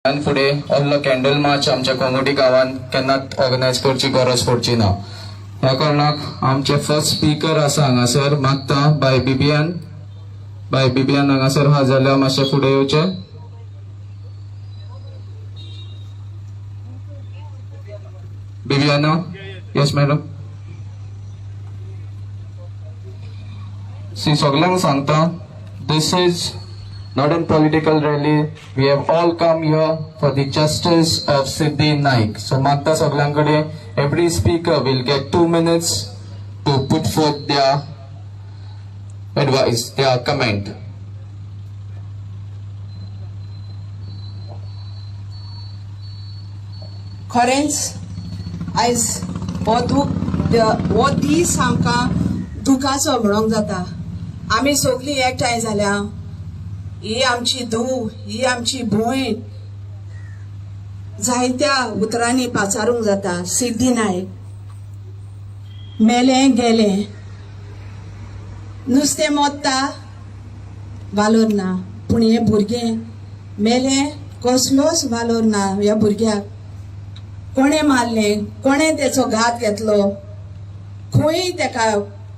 फुडें असलो कॅन्डल मार्च आमच्या कोंगुटी गांवांत केन्नाच ऑर्गनायज करची गरज पडची ना. ह्या कारणाक आमचे फर्स्ट स्पीकर आसा हांगासर मागता बाय बिबियान हांगासर हा जाल्यार मातशें फुडें येवचे. बिबियाना, येस मॅडम. सी सगळ्यांक सांगता, दिस is not a political rally. We have all come here for the justice of Siddhi Naik. So Magta Saglankade, every speaker will get 2 minutes to put forth their advice, their comment. खरेंच आयज हो दीस आमकां दुखाचो म्हणूंक जाता. आमी सगळीं एकठांय जाल्या. ही आमची धूव, ही आमची भयण जायत्या उतरांनी पाचारूंक जाता. सिद्धी नायक मेलें गेलें, नुस्तें मोत्ता वालोर ना, पूण हे भुरगें मेलें कसलोच वालोर ना. ह्या भुरग्याक कोणें मारलें, कोणें तेचो घात घेतलो, खंय तेका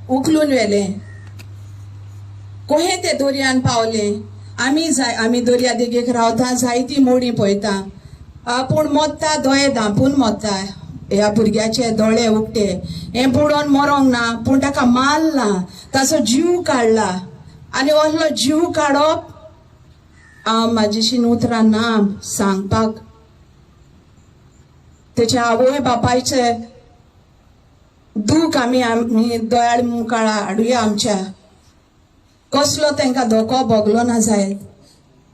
उखलून व्हेलें, कोहे ते दर्यान पावलें. आमी दर्या देगेक रावता, जायती मोडी पळयता, पूण मोत्ता दोळे धांपून मोत्ता. ह्या भुरग्याचे दोळे उगटे. हे बुडोवन मरोंक ना, पूण ताका मारला, ताचो जीव काडला. आनी असलो जीव काडप हांव म्हाजीशीन उतरां ना सांगपाक. तेच्या आवय बापायचे दूख आमी दोळ्याळ मुखार हाडुया आमच्या. कसलो तांकां धोको भोगलो ना जायत.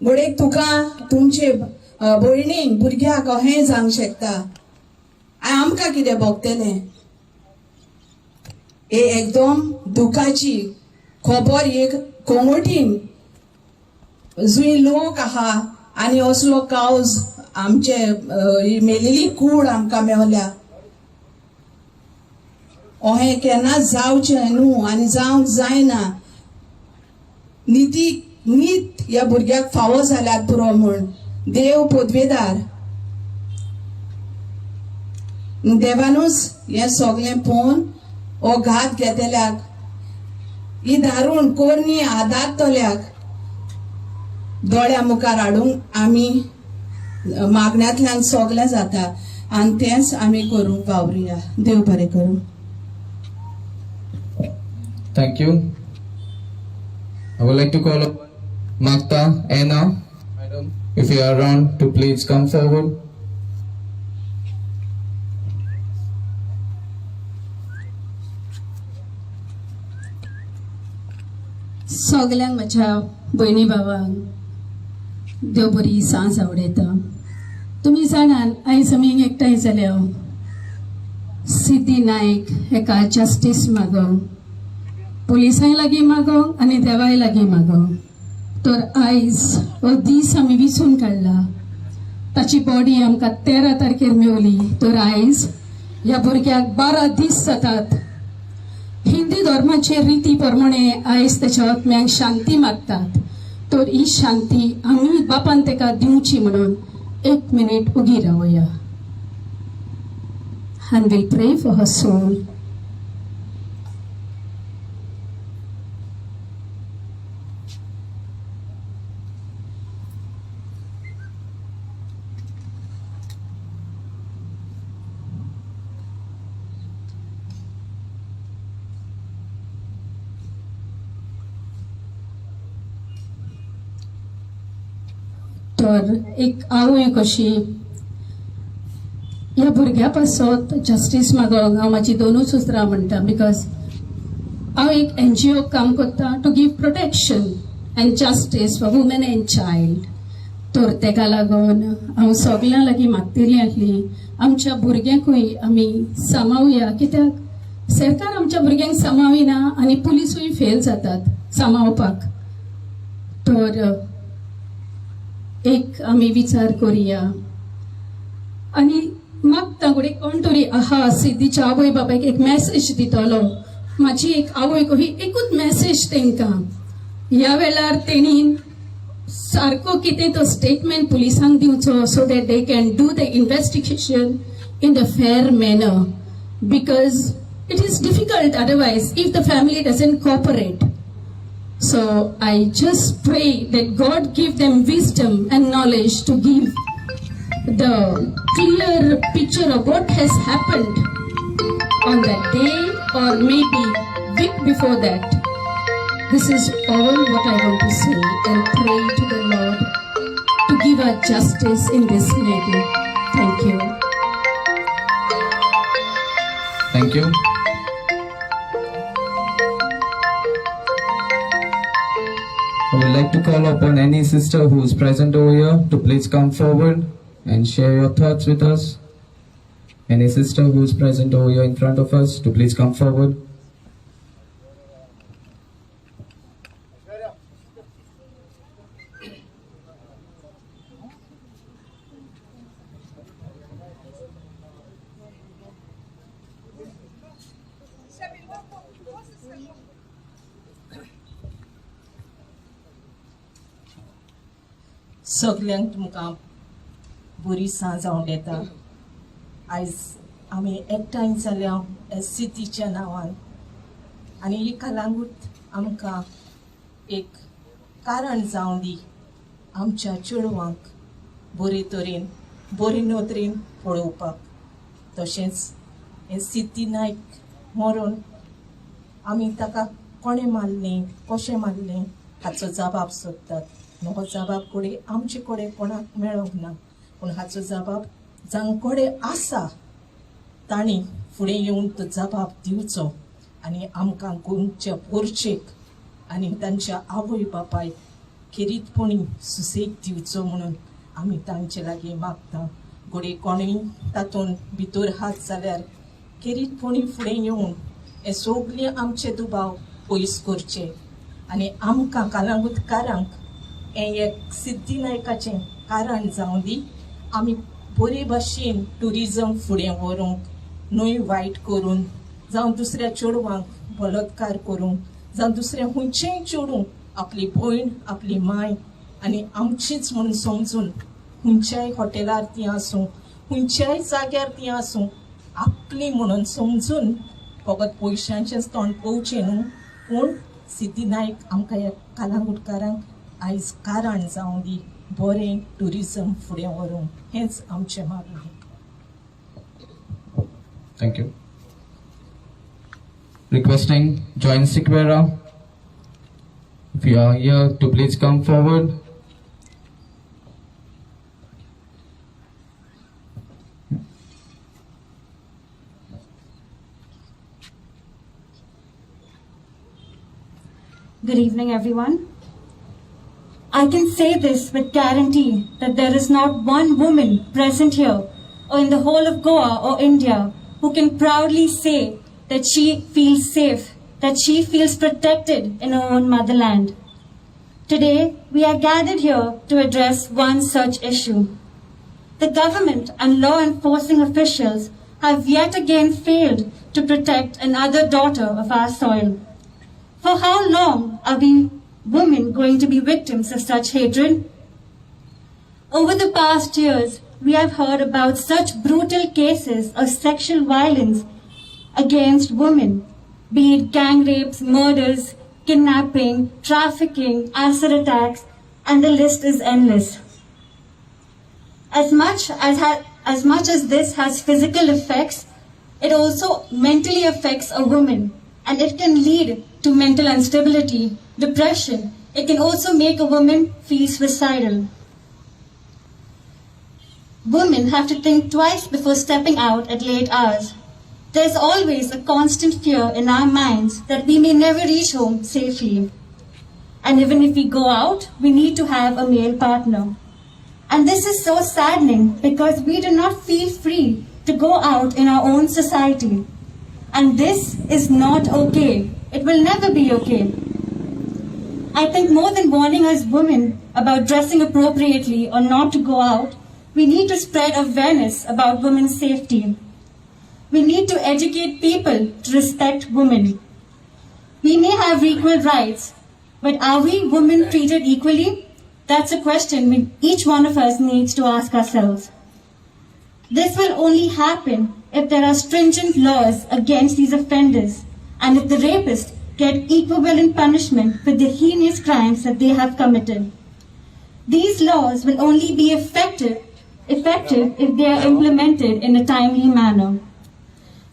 घडये तुका तुमचे भयणीक भुरग्याक अहें जावंक शकता, आमकां कितें भोगतलें. हे एकदम दुखाची खबर एक कोंगुटीन जुंय लोक आहा आनी असलो कावज आमचे मेलेली कूड आमकां मेवल्या. अहें केन्नाच जावचें न्हू आनी जावंक जायना. नीत ह्या भुरग्याक फावो जाल्यार पुरो म्हूण देव पदवेदार. देवानूच हें सगळें पळोवन हो घात घेतल्याक, ही दारूण कोरणी आदारतल्याक दोळ्या मुखार हाडूंक आमी मागण्यांतल्यान सगळें जाता आनी तेंच आमी करूंक वावरुया. देव बरें करूं. Thank you. I would like to call up Magta Anna, madam, if you are around, to please come forward. सगळ्यांक म्हज्या भयणी भावांक देव बरी सांज आवडयता. तुमी जाणात आयज आमी एकठांय जाल्या सिद्धी नायक हेका जस्टीस मागोवंक, पुलिसांय लागीं मागोवंक आनी देवाय लागीं मागोवंक. तर आयज हो दीस आमी विसरून काडला. ताची बॉडी आमकां 13 तारखेर मेवली. तर आयज ह्या भुरग्याक 12 दीस जातात. हिंदू धर्माचे रिती प्रमाणे आयज तेच्या आत्म्याक शांती मागतात. तर ही शांती आमी बापान तेका दिवची म्हणून 1 मिनिट उगी रावया. And we'll pray for her soul. तर एक आवय कशी ह्या भुरग्या पासत जस्टीस मागोवंक हांव म्हाजी 2 उतरां म्हणटा. बिकॉज हांव एक NGO काम करता to give protection and justice for women and child. तर तेका लागून हांव सगळ्यां लागीं मागतली आसली, आमच्या भुरग्यांकूय आमी सांबाळुया. कित्याक सरकार आमच्या भुरग्यांक सांबाळिना आनी पुलिसूय फेल जातात सांबाळपाक. तर एक आमी विचार करुया. आनी मागता घडये कोण तरी आहा सिद्धीच्या आवय बापायक एक मॅसेज दितलो. म्हाजी एक आवय कही एकूच मॅसेज तेंकां. ह्या वेळार तेणी सारको कितें तो स्टेटमेंट पुलिसांक दिवचो so that they can do the investigation in the fair manner, because it is difficult otherwise if the family doesn't cooperate. So I just pray that God give them wisdom and knowledge to give the clear picture of what has happened on that day or maybe week before that. This is all what I want to say, and pray to the Lord to give us justice in this matter. Thank you. Thank you. I would like to call upon any sister who is present over here to please come forward and share your thoughts with us. Any sister who is present over here in front of us to please come forward. सगल्यांक तुमकां बरी सांज हांव दिता. आयज आमी एकठांय जाल्या ह्या सिद्धीच्या नांवान, आनी ही कलांगूट आमकां एक कारण जावन दी आमच्या चेडवांक बरे तरेन बरे नदरेन पळोवपाक. तशेंच हे सिद्धी नायक मरोन आमी ताका कोणें मारलें कशें मारलें हाचो जबाब सोदतात. हो जबाब कोडे आमचे कडेन कोणाक मेळोंक ना, पूण हाचो जबाब जांक कडेन आसा तांणी फुडें येवन तो जबाब दिवचो आनी आमकां गोंयच्या पोरचेक आनी तांच्या आवय बापायक खेरीतपणी सुसेग दिवचो म्हणून आमी तांचे लागीं मागता. घोडे कोणूय तातूंत भितर हात जाल्यार खेरीतपणी फुडें येवन हे सगळे आमचे दुबाव पयस करचे आनी आमकां कलांगूटकारांक हें एक सिद्धी नायकाचें कारण जावन दी. आमी बरे भाशेन ट्युरिजम फुडें व्हरूंक, न्हंय वायट करून जावं दुसऱ्या चेडवांक बलात्कार करून जावं दुसऱ्या खंयचेंय चेडूं आपली भयण आपली माय आनी आमचीच म्हणून समजून खंयच्याय हॉटेलार ती आसूं खंयच्याय जाग्यार ती आसूं आपली म्हणून समजून फकत पयशांचेंच तोंड पळोवचें न्हू, पूण सिद्धी नायक आमकां ह्या कलांगूटकारांक आयज कारण जावन दी बरें ट्युरिजम फुडें व्हरूंक. हेंच आमचें मागणें. Thank you. Requesting Join Sikwera, if you are here, to please come forward. Good evening, everyone. I can say this with guarantee that there is not one woman present here or in the whole of Goa or India who can proudly say that she feels safe, that she feels protected in her own motherland. Today, we are gathered here to address one such issue. The government and law enforcing officials have yet again failed to protect another daughter of our soil. For how long are we women going to be victims of such hatred? Over the past years, we have heard about such brutal cases of sexual violence against women, be it gang rapes, murders, kidnapping, trafficking, acid attacks, and the list is endless. As much as this has physical effects, it also mentally affects a woman, and it can lead to mental instability, depression. It can also make a woman feel suicidal. Women have to think twice before stepping out at late hours. There's always a constant fear in our minds that we may never reach home safely. And even if we go out, we need to have a male partner. And this is so saddening because we do not feel free to go out in our own society. And this is not okay. It will never be okay. I think more than warning us women about dressing appropriately or not to go out, we need to spread awareness about women's safety. We need to educate people to respect women. We may have equal rights, but are we women treated equally? That's a question each one of us needs to ask ourselves. This will only happen if there are stringent laws against these offenders and if the rapists get equivalent punishment for the heinous crimes that they have committed. These laws will only be effective if they are implemented in a timely manner.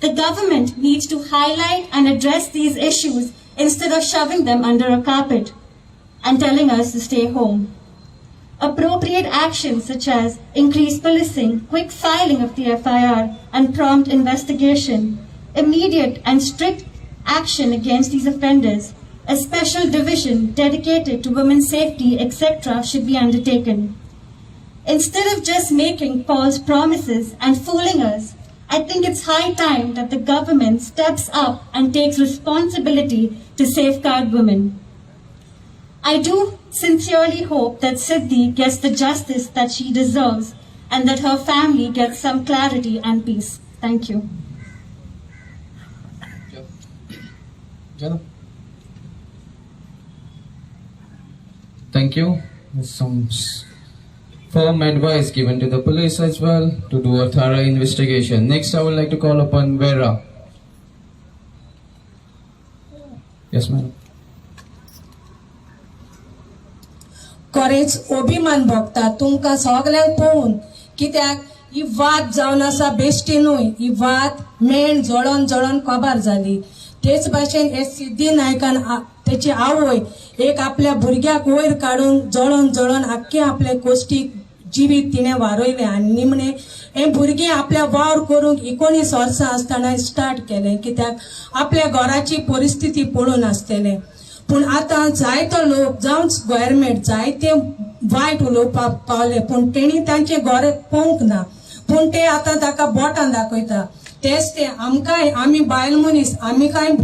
The government needs to highlight and address these issues instead of shoving them under a carpet and telling us to stay home. Appropriate actions such as increased policing, quick filing of the FIR, and prompt investigation, immediate and strict action against these offenders, a special division dedicated to women's safety, etc. should be undertaken. Instead of just making false promises and fooling us, I think it's high time that the government steps up and takes responsibility to safeguard women. I do sincerely hope that Siddhi gets the justice that she deserves and that her family gets some clarity and peace. Thank you. Thank you. There's some firm advice given to the police as well to do a thorough investigation. Next, I would like to call upon Vera. Yes, ma'am. खरेंच अभिमान भोगता तुमकां सगळ्यांक पळोवन कित्याक ही वाद जावन आसा बेश्टेनूय ही वाद मेण जळोन जळोन काबार जाली तेच भाशेन हे सिद्धी नायकान तेची आवय एक आपल्या भुरग्याक वयर काडून जळोन जळोन आख्खे आपले कोश्टीक जिवीत तिणें वारयलें आनी निमणें हें भुरगें आपल्या वावर करूंक 19 वर्सां आसतना स्टार्ट केलें कित्याक आपल्या घराची परिस्थिती पळोवन आसतलें पूण आतां जायतो लोक जावं गव्हर्मेंट जायते वायट उलोवपाक पावले पूण तेणी तांचे घर पळोवंक ना पूण ते आतां ताका बोटां दाखयता तेच ते आमकांय आमी बायल मनीस आमी कांय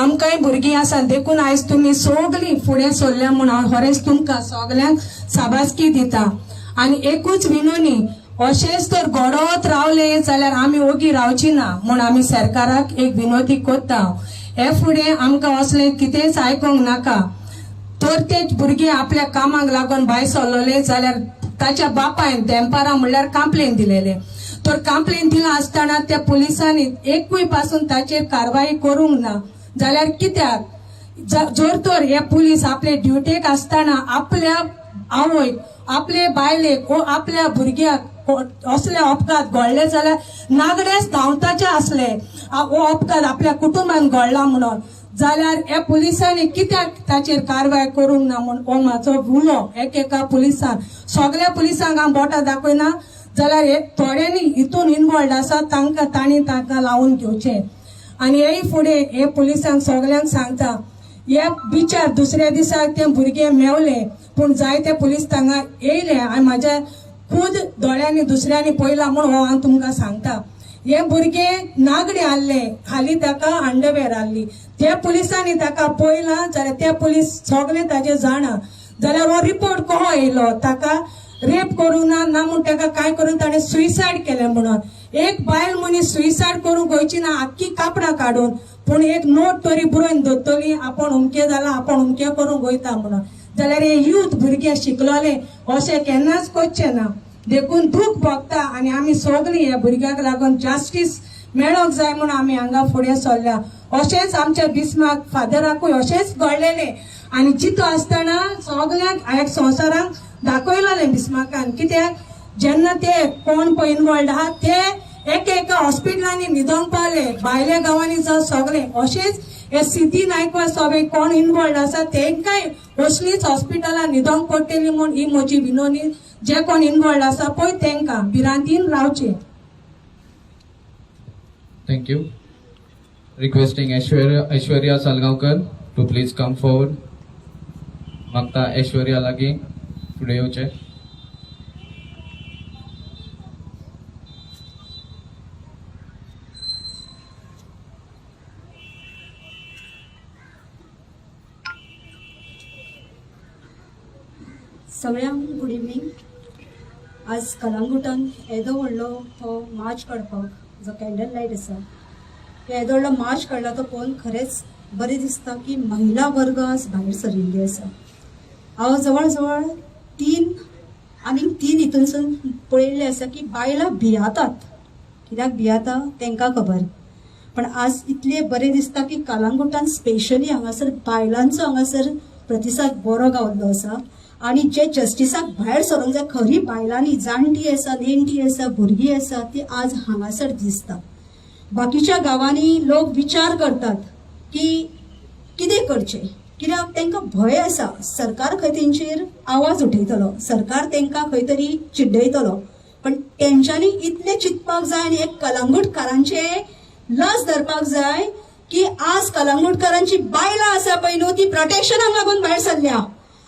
आमकांय भुरगीं आसा देखून आयज तुमी सगळीं फुडें सरल्या म्हूण हांव खरेंच तुमकां सगळ्यांक शाबासकी दिता आनी एकूच विनोनी अशेंच तर घडोत रावले जाल्यार आमी ओगी रावची ना म्हूण आमी सरकाराक एक विनोदी करता हे फुडें आमकां असलें कितेंच आयकूंक नाका तर ते भुरगे आपल्या कामाक लागून भायर सरलेले जाल्यार ताच्या बापायन दनपारां म्हणल्यार कंप्लेन दिलेले तर कंप्लेन दिला आसतना त्या पुलिसांनी एकूय पासून ताचेर कारवाई करूंक ना जाल्यार कित्याक जर तर हे पुलीस आपले ड्युटेक आसतना आपल्या आवयक आपले बायलेक व आपल्या भुरग्याक असले अपघात घडले जाल्यार नागडेच धांवताचे असले हो अपघात आपल्या कुटुंबान घडला म्हणून जाल्यार हे पुलिसांनी कित्याक ताचेर कारवाय करूंक ना म्हणून हो म्हाजो उलो एकेका पुलिसान सगळ्या पुलिसांक हांव बोटां दाखयना जाल्यार हे थोड्यांनी हितून इनवॉल्ड आसा तांकां लावून घेवचे आनी हे फुडें हे पुलिसांक सगळ्यांक सांगता हे बिचार दुसऱ्या दिसा ते भुरगे मेवले पूण जायते पुलीस तांगा येयले आनी म्हाज्या खुद दोळ्यांनी दुसऱ्यांनी पळयला म्हूण हो हांव तुमकां सांगता हे भुरगे नागडे आहले खाली ताका अंडरवेर आहली त्या पुलिसांनी ताका पळयला जाल्यार ते पुलीस सगळे ताजे जाणा जाल्यार हो रिपोर्ट कहो येयलो ताका रेप करूं ना म्हणून ताका काय करून ताणें सुइसायड केलें म्हणून एक बायल मनीस सुइसायड करूंक वयची ना आख्खी कापडां काडून पूण एक नोट तरी बरोवन दवरतली आपण उमके जाला आपण उमके करूंक वयता म्हणून जाल्यार हे यूथ भुरगे शिकलोले अशें केन्नाच करचे ना देखून दूख भोगता आनी आमी सगळीं ह्या भुरग्याक लागून जस्टीस मेळोंक जाय म्हणून आमी हांगा फुडें सरल्या अशेंच आमच्या बिस्मार्क फादराकूय अशेंच घडलेलें आनी चितो आसतना सगळ्यांक एक संवसाराक दाखयलेलें बिस्मार्कान कित्याक जेन्ना ते कोण पळय इनवॉल्ड आहा ते एका हॉस्पिटलांनी न्हिदोंक पावले भायल्या गांवांनी जावं सगळे अशेंच हे सिद्धी नायकवा सगळे कोण इनवॉल्ड आसा तेंकाय असलीच हॉस्पिटलां न्हिदोंक पडटली म्हूण ही म्हजी विनोनी जे कोण इनवॉल्ड आसा पळय तेंकां भिरांतीन रावचे Thank you. Requesting Aishwarya Salgaonkar to please come forward. मागता ऐश्वर्या लागी फुडें येवचें. सगळ्यांक गुड इवनिंग. आज कलंगुटान येदो व्हडलो तो मार्च काडपाक जो कॅन्डल लायट आसा तो येदो व्हडलो मार्च काडला तो पळोवन खरेंच बरें दिसता की महिला वर्ग आज भायर सरिल्ली आसा. हांव जवळ जवळ तीन हितूनसून पळयल्लें आसा की बायलां भियातात. कित्याक भियाता तांकां खबर, पण आज इतलें बरें दिसता की कलंगुटान स्पेशली हांगासर बायलांचो हांगासर प्रतिसाद बरो गावल्लो आसा. आनी जे जस्टिसाक भायर सरूंक जाय खरी बायलांनी, जाणटी आसा, नेणटी आसा, भुरगीं आसा ती आज हांगासर दिसता. बाकीच्या गांवांनी लोक विचार करतात की कितें करचें, कित्याक तांकां भंय आसा सरकार खंय तेंचेर आवाज उठयतलो, सरकार तांकां खंय तरी चिड्डयतलो. पण तेंच्यांनी इतलें चिंतपाक जाय आनी एक कलंगूटकारांचे लज धरपाक जाय की आज कलंगूटकारांची बायलां आसा पळय न्हू ती प्रोटेक्शनाक लागून भायर सरल्या.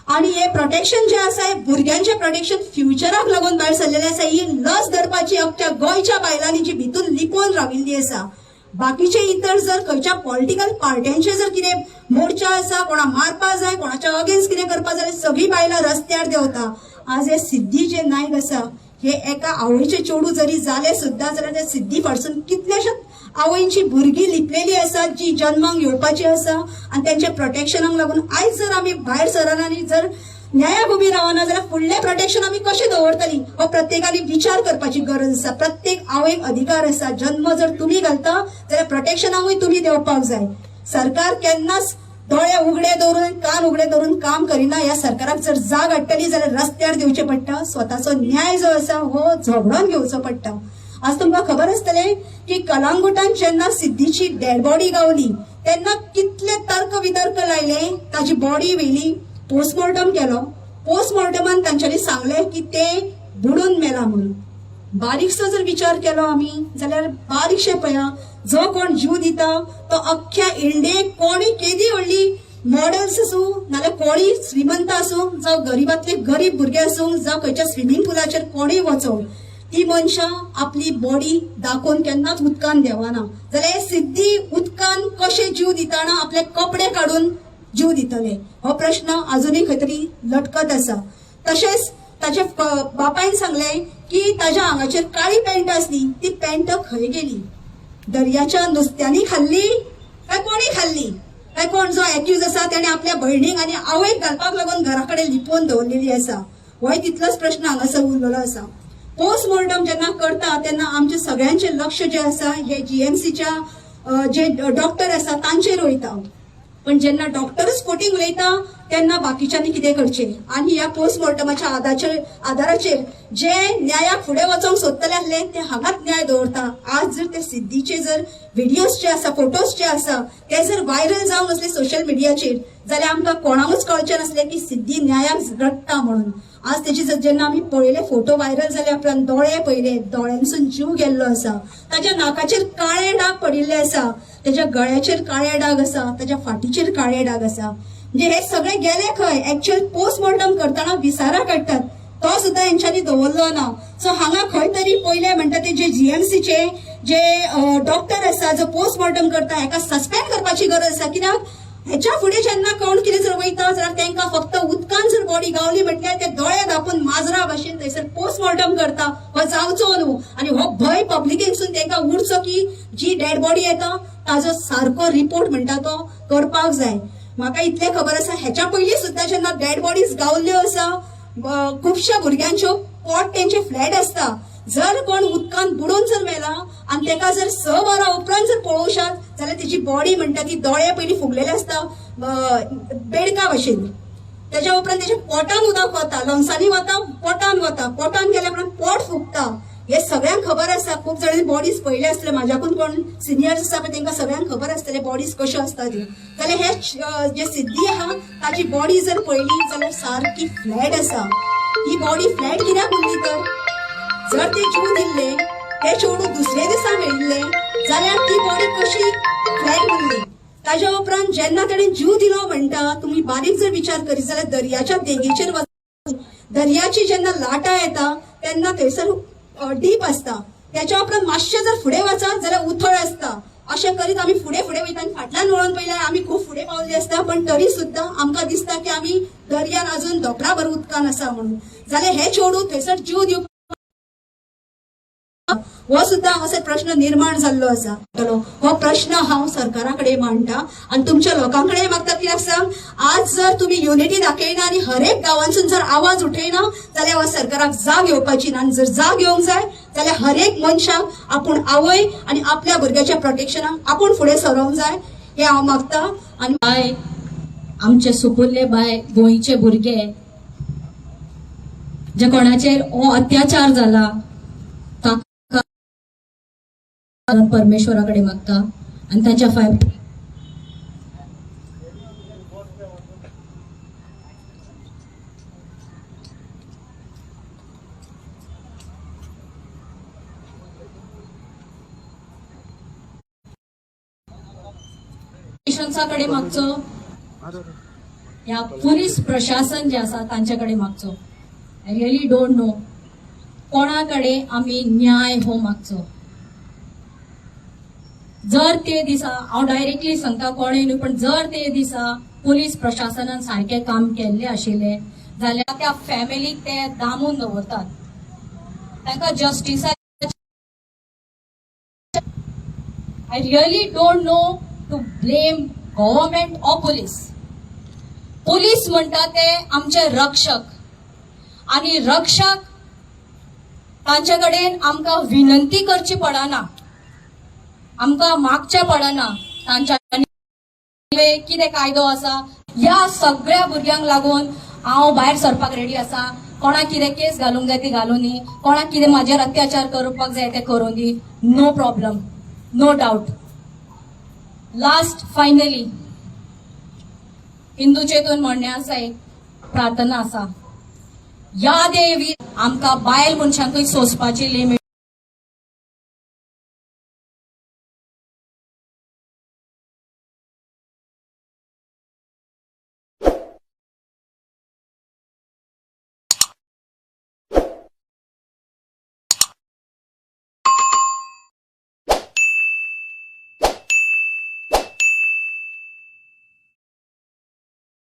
आणि हे प्रोटेक्शन जे आसा हे भुरग्यांचे प्रोटेक्शन फ्युचराक लागून भायर सरलेले आसा. ही लस धरपाची अख्ख्या गोंयच्या बायलांनी जी भितून लिपोवन राविल्ली आसा. बाकीचे इतर जर खंयच्या पॉलिटिकल पार्ट्यांचे जर कितें मोर्चा आसा, कोणा मारपा जाय, कोणाच्या अगेन्स्ट कितें करपा जाय, सगळी बायलां रस्त्यार देंवता. आज हे सिद्धी जे नायक आसा हे एका आवयचे चेडू जरी जाले सुद्दां जाल्यार त्या सिद्धी फाटसून कितल्याशाच आवयंची भुरगीं लिपलेली आसात जी जन्माक येवपाची आसा. आनी त्यांच्या प्रोटेक्शनाक लागून आयज जर आमी भायर सरना आनी जर न्यायाक उबी रावना जाल्यार फुडलें प्रोटेक्शन आमी कशें दवरतली हो प्रत्येकानी विचार करपाची गरज आसा. प्रत्येक आवयक अधिकार आसा. जन्म जर तुमी घालता जाल्यार प्रोटेक्शनाकूय तुमी देवपाक जाय. सरकार केन्नाच दोळे उगडे दवरून कान उगडे दवरून काम करिना. ह्या सरकाराक जर जाग हाडटली जाल्यार रस्त्यार देवचें पडटा. स्वताचो न्याय जो आसा हो झगडोन घेवचो पडटा. आज तुमकां खबर आसतलें की कलंगुटान जेन्ना सिद्धीची डेड बॉडी गावली तेन्ना कितले तर्क वितर्क लायले. ताची बॉडी व्हेली, पोस्टमॉर्टम केलो. पोस्टमॉर्टमान तांच्यांनी सांगलें की ते बुडून मेला म्हणून. बारीकसो जर विचार केलो आमी जाल्यार बारीकशें पळया, जो कोण जीव दिता तो अख्ख्या इंडियेक कोणी केदी व्हडली मॉडेल्स आसूं नाल्यार कोणी श्रीमंत आसूं, जावं गरीबातले गरीब भुरगे आसूं, जावं खंयच्या स्विमींग पुलाचेर कोणीय वचूं, ती मनशां आपली बॉडी दाखोवन केन्नाच उदकान देवाना. जाल्यार सिद्धी उदकान कशें जीव दिताना आपले कपडे काडून जीव दितले हो प्रश्न अजूनही खंय तरी लटकत आसा. तशेंच ताच्या बापायन सांगले की ताच्या आंगाचेर काळी पॅन्ट आसली, ती पॅन्ट खंय गेली. दर्याच्या नुस्त्यांनी खाल्ली काय कोणी खाल्ली, काय कोण जो एक्यूज आसा त्याने आपल्या भयणीक आनी आवयक घालपाक लागून घरा कडेन लिपोवन दवरलेली आसा. होय तितलोच प्रश्न हांगासर उरलेलो आसा. पोस्टमॉर्टम जेन्ना करता तेन्ना आमचे सगळ्यांचे लक्ष जे आसा हे जीएमसीच्या जे डॉक्टर आसा तांचेर वयता. पण जेन्ना डॉक्टरच खोटींग उलयता तेन्ना बाकीच्यांनी कितें करचें. आनी ह्या पोस्टमॉर्टमाच्या आदाराचेर जे न्यायाक फुडें वचोंक सोदतले आसले ते हांगाच न्याय दवरता. आज जर ते सिद्धीचे जर व्हिडिओज जे आसा, फोटोज जे आसा ते जर व्हायरल जावंक नसले सोशल मिडियाचेर जाल्यार आमकां कोणाकूच कळचें नासलें की सिद्धी न्यायाक रडटा म्हणून. आज तेचे जेन्ना आमी पळयले फोटो व्हायरल जाले, आपल्यान दोळे पळयले, दोळ्यांसून जीव गेल्लो आसा. ताच्या नाकाचेर काळे डाग पडिल्ले आसा, त्याच्या गळ्याचेर काळे डाग आसा, त्याच्या फाटीचेर काळे डाग आसा. म्हणजे हे सगळे गेले खंय. एक्च्युअल पोस्टमॉर्टम करतना विसारा काडटात तो सुद्दां हेंच्यांनी दवरलो ना. सो हांगा खंय तरी पयले म्हणटा ते जे जीएमसीचे जे डॉक्टर आसा जो पोस्टमॉर्टम करता हेका सस्पेंड करपाची गरज आसा. कित्याक हेच्या फुडें जेन्ना कोण कितें जर वयता जाल्यार तांकां फक्त उदकान जर बॉडी गावली म्हटल्यार ते दोळे धांपून माजरा भाशेन थंयसर पोस्टमॉर्टम करता हो जावचो न्हू. आनी हो भंय पब्लिकेनसून तांकां उरचो की जी डेड बॉडी येता ताजो सारको रिपोर्ट म्हणटा तो करपाक जाय. म्हाका इतलें खबर आसा हेच्या पयलीं सुद्दां जेन्ना डेड बॉडीज गावल्ल्यो आसा खुबश्या भुरग्यांच्यो पोट तेंचे फ्लॅट आसता. जर कोण उदकान बुडून जर मेला आनी ताका जर 6 वरां उपरांत जर पळोवशात जाल्यार तेची बॉडी म्हणटा ती दोळे पयलीं फुगलेले आसता बेडका भशेन. त्याच्या उपरांत तेच्या पोटान उदक वता, लंग्सांनी वता, पोटान वता. पोटान गेल्या उपरांत पोट फुगता. हे सगळ्यांक खबर आसा. खूब जाणांनी बॉडीज पळयले आसतले. म्हाज्याकून कोण सिनियर्स आसा पळय तांकां सगळ्यांक खबर आसतले बॉडीज कश्यो आसता त्यो. जाल्यार हे जे सिद्धी आहा ताची बॉडी जर पळयली जाल्यार सारकी फ्लॅट आसा. ही बॉडी फ्लॅट कित्याक उरली तर जर ते जीव दिल्ले ते चेडू दुसरे दिसा मेळिल्ले जाल्यार ती बॉडी कशी फ्लॅट उरली. ताच्या उपरांत जेन्ना ताणें जीव दिलो म्हणटा तुमी बारीक जर विचार करीत जाल्यार दर्याच्या देगेचेर वचून दर्याची जेन्ना लाटा येता तेन्ना थंयसर डीप आसता. त्याच्या उपरांत मातशें जर फुडें वचत जाल्यार उथळ आसता. अशें करीत आमी फुडें फुडें वयता आनी फाटल्यान वळोन पयल्यार आमी खूब फुडें पावल्ली आसता पण तरी सुद्दां आमकां दिसता की आमी दर्यान अजून धोपराभर उदकान आसा म्हणून. जाल्यार हे चेडूं थंयसर जीव दिवपाक हो सुद्दां हांगासर प्रश्न निर्माण जाल्लो आसा. हो प्रश्न हांव सरकारा कडेन मांडटा आनी तुमच्या लोकां कडेन मागता. कित्याक सांग, आज जर तुमी युनिटी दाखयना आनी हर एक गांवांसून जर आवाज उठयना जाल्यार हो सरकाराक जाग येवपाची ना. आनी जर जाग येवंक जाय जाल्यार हर एक मनशाक आपूण आवय आनी आपल्या भुरग्याच्या प्रोटेक्शनाक आपूण फुडें सरोंक जाय हे हांव मागता. आनी बाय आमचे सुपुल्ले बाय गोंयचे भुरगे जे कोणाचेर हो अत्याचार जाला परमेश्वराकडे मागता आणि त्याच्या कडे मागचो, या पोलीस प्रशासन जे आसा तांच्याकडे मागचो. आय रियली डोंट नो कोणाकडे आम्ही न्याय हो मागचो. जर ते दिसा हांव डायरेक्टली सांगता कोणेय न्हू, पण जर ते दिसा पोलीस प्रशासनान सारखे काम केल्ले आशिल्ले जाल्यार त्या फॅमिलीक ते दामून दवरतात. तांकां जस्टिसा I really don't know to blame government or police. Police म्हणटा ते आमचे रक्षक आणि रक्षक तांचे कडेन आमकां विनंती करची पडना, आमकां मागचें पडना तांच्या कितें कायदो आसा. ह्या सगळ्या भुरग्यांक लागून हांव भायर सरपाक रेडी आसा. कोणाक कितें केस घालूंक जाय ती घालूं दी, कोणाक कितें म्हाजेर अत्याचार करपाक जाय ते करूं दी, no problem, no doubt. Last finally हिंदूचेतून म्हणणें आसा, एक प्रार्थना आसा, या देवी आमकां बायल मनशांकूय सोंसपाची लिमीट